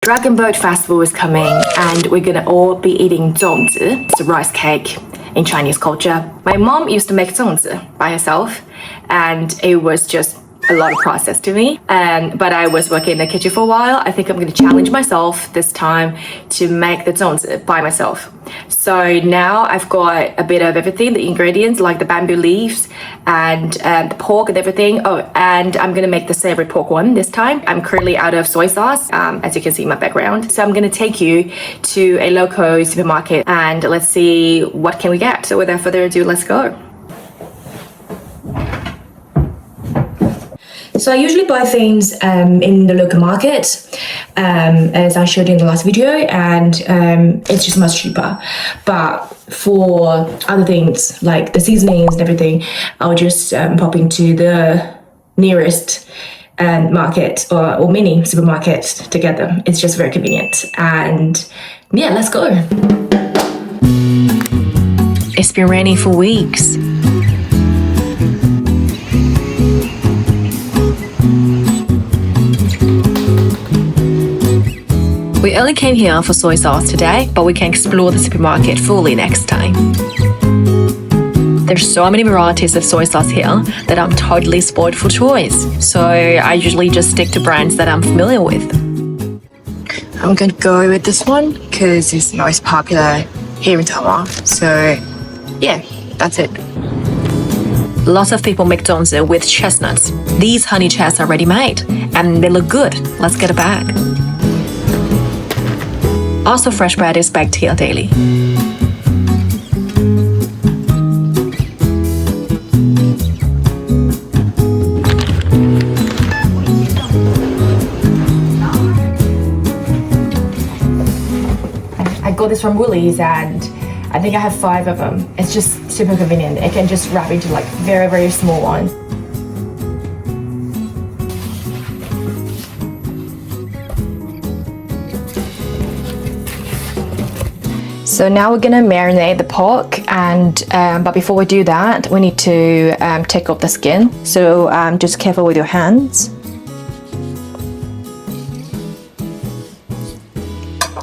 Dragon Boat Festival is coming and we're gonna all be eating zongzi. It's a rice cake in Chinese culture. My mom used to make zongzi by herself and it was just a lot of process to me. But I was working in the kitchen for a while. I think I'm gonna challenge myself this time to make the zongzi by myself. So now I've got a bit of everything, the ingredients like the bamboo leaves and the pork and everything. Oh, and I'm gonna make the savory pork one this time. I'm currently out of soy sauce, as you can see in my background. So I'm gonna take you to a local supermarket and let's see what can we get. So without further ado, let's go. So I usually buy things in the local market, as I showed you in the last video, and it's just much cheaper. But for other things like the seasonings and everything, I'll just pop into the nearest market or mini supermarket to get them. It's just very convenient. And yeah, let's go. It's been raining for weeks. We only came here for soy sauce today, but we can explore the supermarket fully next time. There's so many varieties of soy sauce here that I'm totally spoiled for choice. So I usually just stick to brands that I'm familiar with. I'm gonna go with this one because it's most popular here in Taiwan. So yeah, that's it. Lots of people make zongzi with chestnuts. These honey chestnuts are ready made and they look good. Let's get a bag. Also, fresh bread is baked here daily. I got this from Woolies and I think I have 5 of them. It's just super convenient. It can just wrap into like very, very small ones. So now we're gonna marinate the pork, and but before we do that, we need to take off the skin. So just careful with your hands.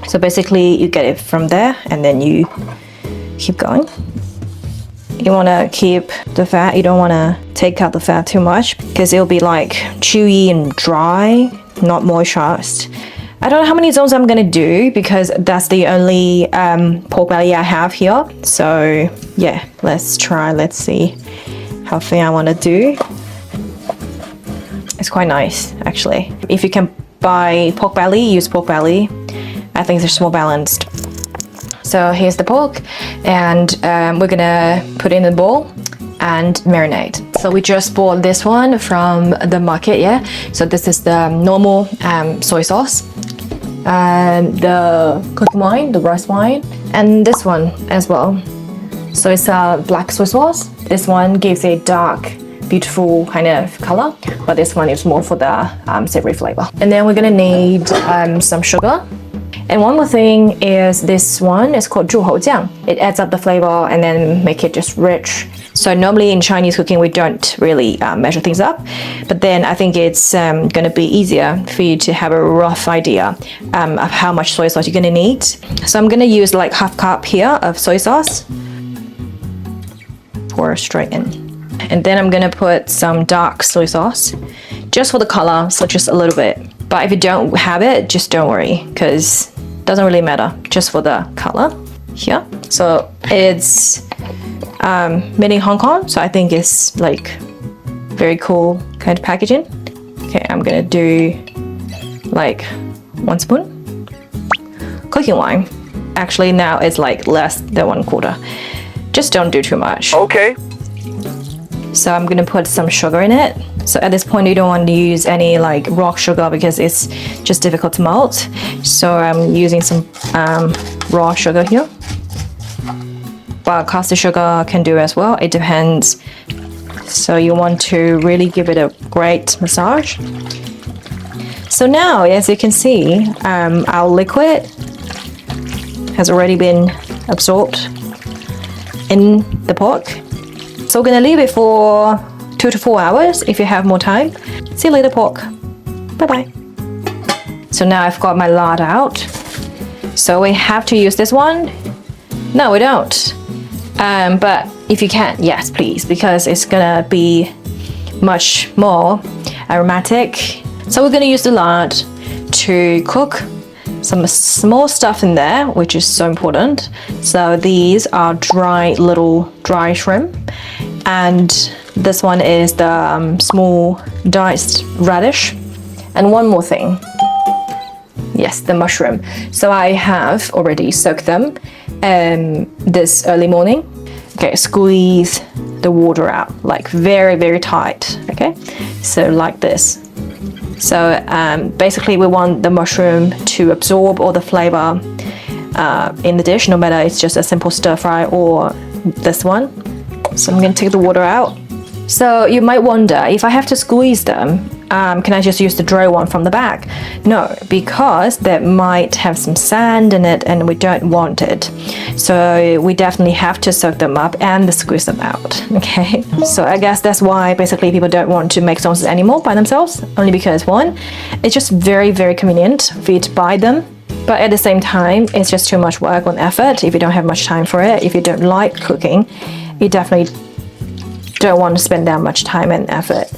So basically, you get it from there, and then you keep going. You want to keep the fat. You don't want to take out the fat too much because it'll be like chewy and dry, not moisturized. I don't know how many zones I'm gonna do because that's the only pork belly I have here. So yeah, let's try. Let's see how thin I want to do. It's quite nice actually. If you can buy pork belly, use pork belly. I think it's more balanced. So here's the pork, and we're gonna put it in the bowl and marinate. So we just bought this one from the market, yeah. So this is the normal soy sauce, and the cooking wine, the rice wine, and this one as well. So it's a black soy sauce. This one gives a dark, beautiful kind of color, but this one is more for the savory flavor. And then we're gonna need some sugar. And one more thing is this one is called 柱侯酱. It adds up the flavor and then make it just rich. So normally in Chinese cooking, we don't really measure things up, but then I think it's gonna be easier for you to have a rough idea of how much soy sauce you're gonna need. So I'm gonna use like half cup here of soy sauce. Pour straight in. And then I'm gonna put some dark soy sauce, just for the color, so just a little bit. But if you don't have it, just don't worry, because it doesn't really matter, just for the color here. So it's made in Hong Kong, so I think it's like very cool kind of packaging. Okay, I'm gonna do like 1 spoon. Cooking wine, actually now it's like less than 1/4. Just don't do too much. Okay. So I'm gonna put some sugar in it. So at this point, you don't want to use any like rock sugar because it's just difficult to melt. So I'm using some raw sugar here. But caster sugar can do as well. It depends. So you want to really give it a great massage. So now, as you can see, our liquid has already been absorbed in the pork. So we're gonna leave it for 2 to 4 hours if you have more time. See you later, pork. Bye bye. So now I've got my lard out. So we have to use this one? No, we don't. But if you can, yes, please, because it's gonna be much more aromatic. So we're gonna use the lard to cook some small stuff in there, which is so important. So these are little dry shrimp, and this one is the small diced radish. And one more thing. Yes, the mushroom. So I have already soaked them this early morning. Okay, squeeze the water out, like very, very tight, okay? So like this. So basically we want the mushroom to absorb all the flavor in the dish, no matter it's just a simple stir fry or this one. So I'm gonna take the water out. So you might wonder, if I have to squeeze them, can I just use the dry one from the bag? No, because that might have some sand in it and we don't want it. So we definitely have to soak them up and squeeze them out, okay? So I guess that's why basically people don't want to make sauces anymore by themselves, only because one, it's just very, very convenient for you to buy them. But at the same time, it's just too much work and effort if you don't have much time for it. If you don't like cooking, you definitely don't want to spend that much time and effort.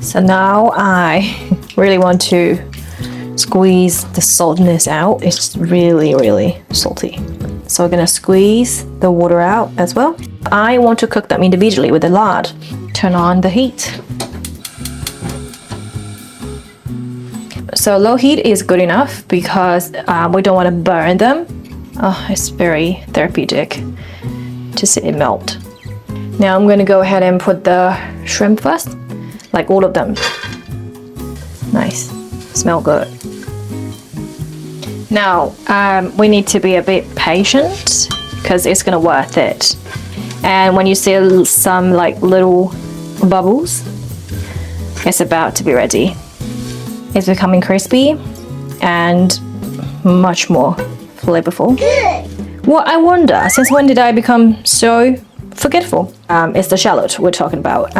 So now I really want to squeeze the saltiness out. It's really, really salty. So we're gonna squeeze the water out as well. I want to cook them individually with the lard. Turn on the heat. So low heat is good enough because we don't want to burn them. Oh, it's very therapeutic to see it melt. Now I'm gonna go ahead and put the shrimp first. Like all of them. Nice, smell good. Now we need to be a bit patient because it's gonna worth it. And when you see some like little bubbles, it's about to be ready. It's becoming crispy and much more flavorful. Well, I wonder, since when did I become so forgetful? It's the shallot we're talking about.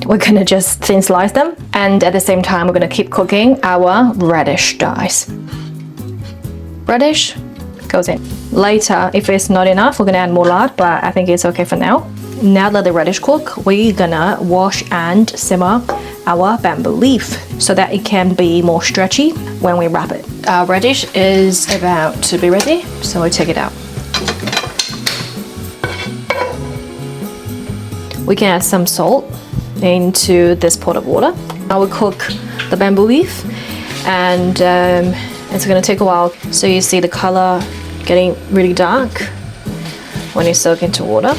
We're gonna just thin slice them, and at the same time we're gonna keep cooking our radish dice. Radish goes in. Later, if it's not enough, we're gonna add more lard, but I think it's okay for now. Now that the radish cook, we're gonna wash and simmer our bamboo leaf so that it can be more stretchy when we wrap it. Our radish is about to be ready, so we take it out. We can add some salt into this pot of water. I will cook the bamboo leaf, and it's gonna take a while. So you see the color getting really dark when you soak into water.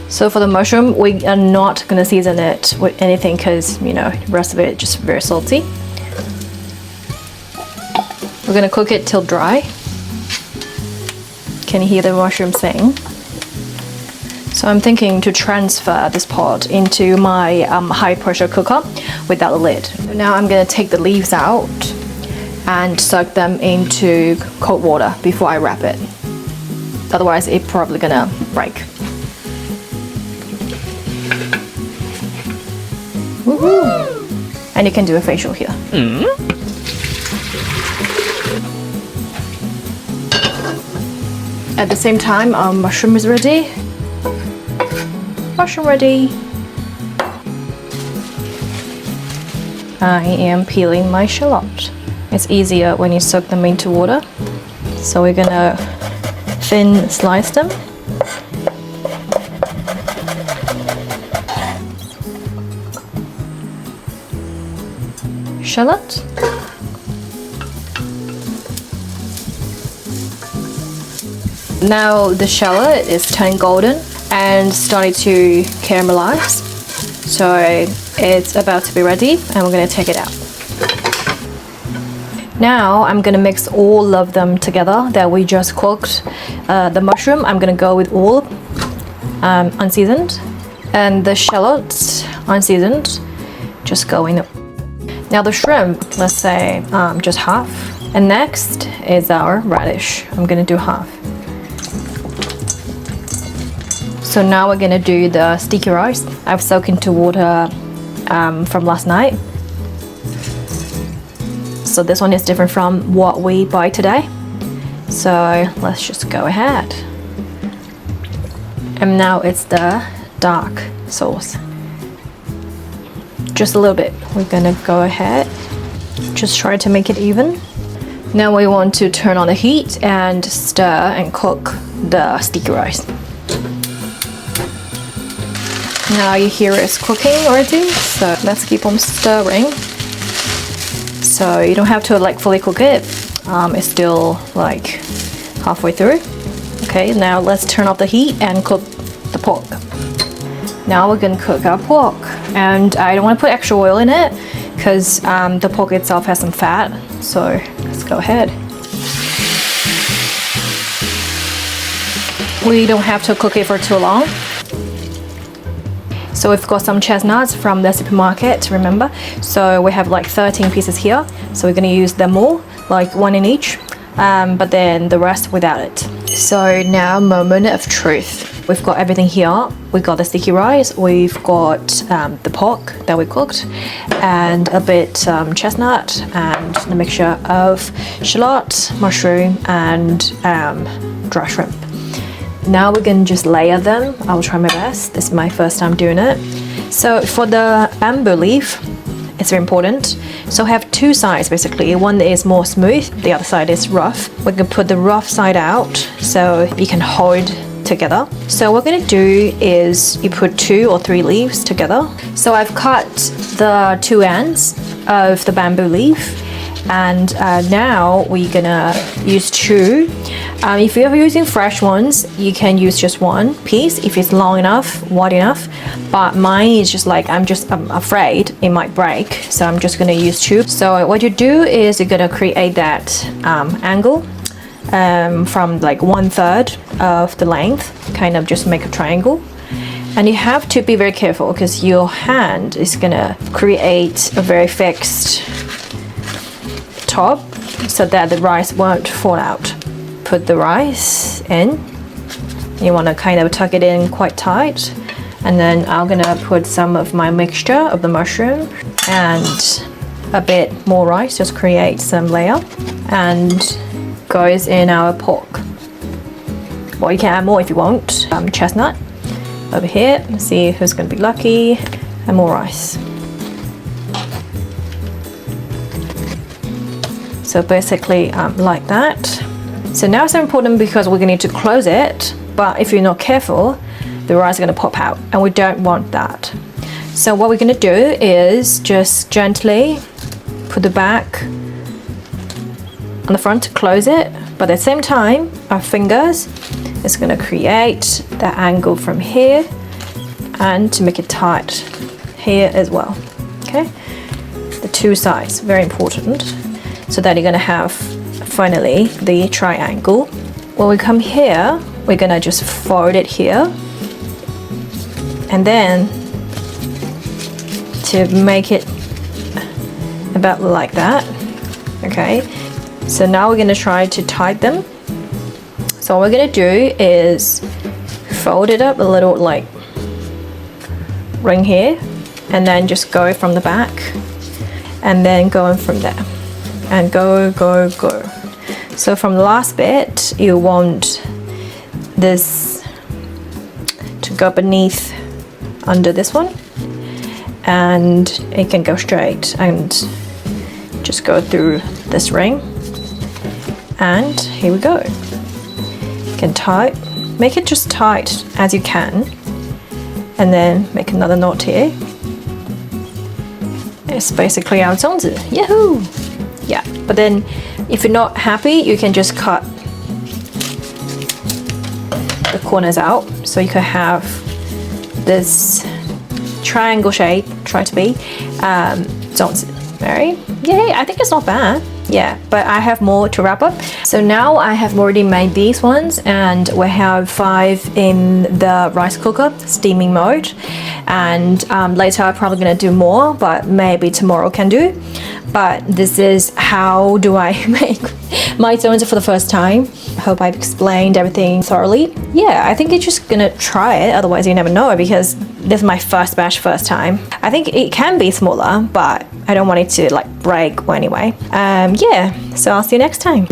So for the mushroom, we are not gonna season it with anything because, you know, the rest of it is just very salty. We're gonna cook it till dry. Can you hear the mushroom sing? So I'm thinking to transfer this pot into my high pressure cooker without a lid. Now I'm gonna take the leaves out and soak them into cold water before I wrap it. Otherwise it's probably gonna break. Woohoo! And you can do a facial here. At the same time, our mushroom is ready. Mushroom ready. I am peeling my shallot. It's easier when you soak them into water. So we're gonna thin slice them. Shallot. Now the shallot is turning golden and starting to caramelize. So it's about to be ready and we're gonna take it out. Now I'm gonna mix all of them together that we just cooked. The mushroom, I'm gonna go with all unseasoned, and the shallots unseasoned, just go in. Now the shrimp, let's say just half. And next is our radish. I'm gonna do half. So now we're gonna do the sticky rice. I've soaked into water from last night. So this one is different from what we buy today. So let's just go ahead. And now it's the dark sauce. Just a little bit. We're gonna go ahead. Just try to make it even. Now we want to turn on the heat and stir and cook the sticky rice. Now you hear it's cooking already, so let's keep on stirring. So you don't have to like fully cook it. It's still like halfway through. Okay, now let's turn off the heat and cook the pork. Now we're gonna cook our pork, and I don't want to put extra oil in it because the pork itself has some fat. So let's go ahead. We don't have to cook it for too long. So we've got some chestnuts from the supermarket, remember? So we have like 13 pieces here. So we're gonna use them all, like one in each, but then the rest without it. So now, moment of truth. We've got everything here. We got the sticky rice, we've got the pork that we cooked, and a bit chestnut, and the mixture of shallot, mushroom, and dry shrimp. Now we can just layer them. I will try my best. This is my first time doing it. So for the bamboo leaf, it's very important. So I have two sides basically. One is more smooth, the other side is rough. We can put the rough side out so you can hold together. So what we're gonna do is you put 2 or 3 leaves together. So I've cut the 2 ends of the bamboo leaf, and now we're gonna use 2. If you're using fresh ones, you can use just 1 piece if it's long enough, wide enough. But mine is just like, I'm afraid it might break, so I'm just gonna use 2. So what you do is you're gonna create that angle from like 1/3 of the length, kind of just make a triangle. And you have to be very careful because your hand is gonna create a very fixed top so that the rice won't fall out. Put the rice in. You want to kind of tuck it in quite tight, and then I'm gonna put some of my mixture of the mushroom and a bit more rice, just create some layer, and goes in our pork. Well, you can add more if you want. Chestnut over here. Let's see who's gonna be lucky, and more rice. So basically like that. So now it's important because we're going to need to close it, but if you're not careful, the rice is going to pop out, and we don't want that. So what we're going to do is just gently put the back on the front to close it, but at the same time, our fingers is going to create the angle from here and to make it tight here as well. Okay, the 2 sides, very important, so that you're going to have finally the triangle. When we come here, we're gonna just fold it here, and then to make it about like that. Okay, so now we're gonna try to tie them. So what we're gonna do is fold it up a little, like ring here, and then just go from the back, and then going from there, and go. So from the last bit, you want this to go beneath under this one, and it can go straight and just go through this ring. And here we go. You can tie, make it just tight as you can, and then make another knot here. It's basically our Zongzi. Yahoo! Yeah, but then if you're not happy, you can just cut the corners out, so you can have this triangle shape, try to be Zongzi. Right? Yay, I think it's not bad. Yeah, but I have more to wrap up. So now I have already made these ones, and we have 5 in the rice cooker, steaming mode. And later I'm probably gonna do more, but maybe tomorrow can do. but this is how do I make my zongzi for the first time. Hope I've explained everything thoroughly. Yeah, I think you're just gonna try it, otherwise you never know, because this is my first batch, first time. I think it can be smaller, but I don't want it to like break anyway. Yeah, so I'll see you next time.